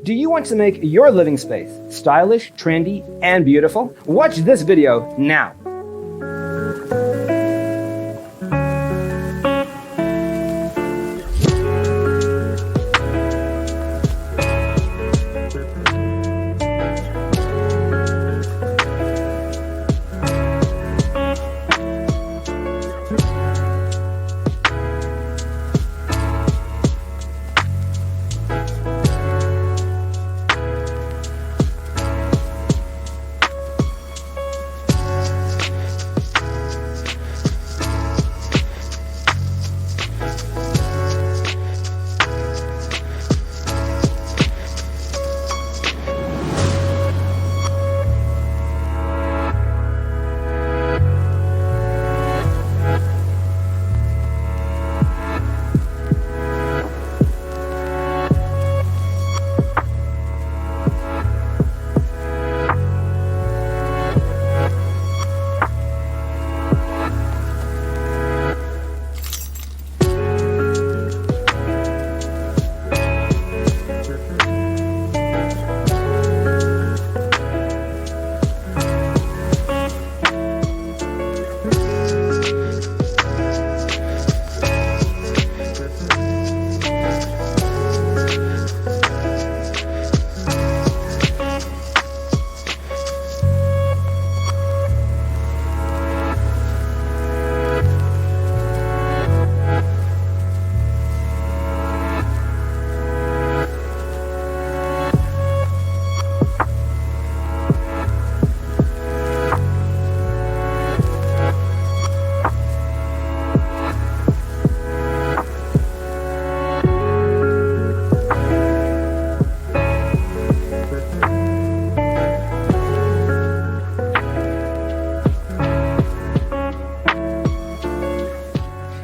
Do you want to make your living space stylish, trendy, and beautiful? Watch this video now.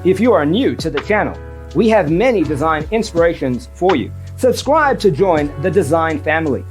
If you are new to the channel, we have many design inspirations for you. Subscribe to join the design family.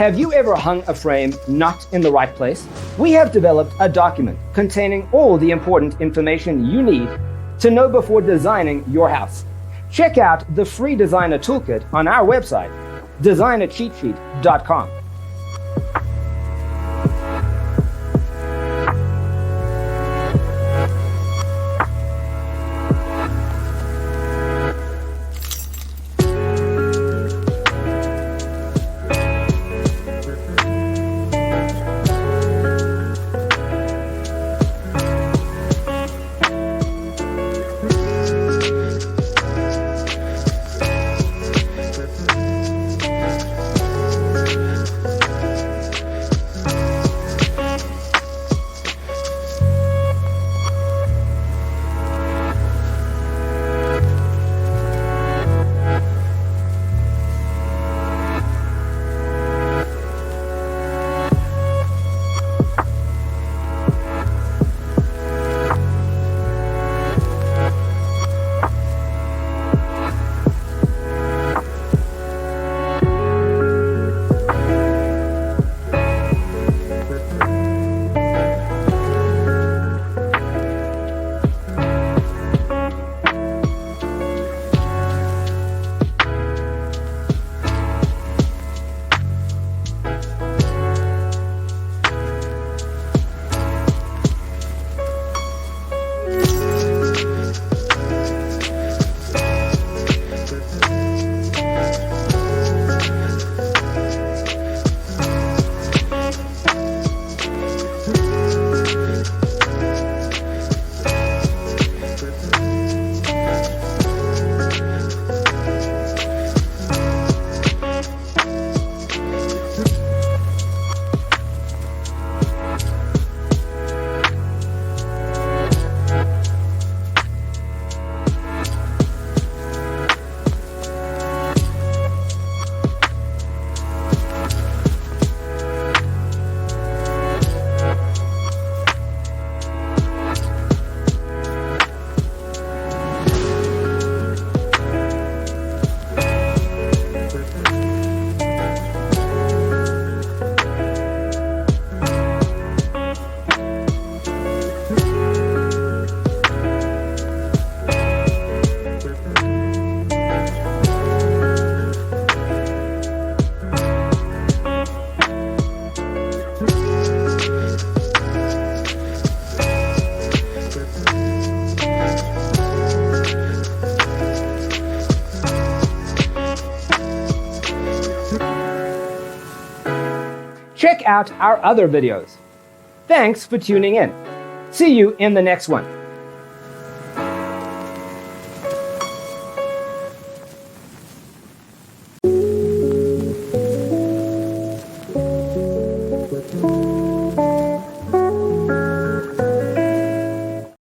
Have you ever hung a frame not in the right place? We have developed a document containing all the important information you need to know before designing your house. Check out the free designer toolkit on our website, designercheatsheet.com. check out our other videos. Thanks for tuning in. See you in the next one.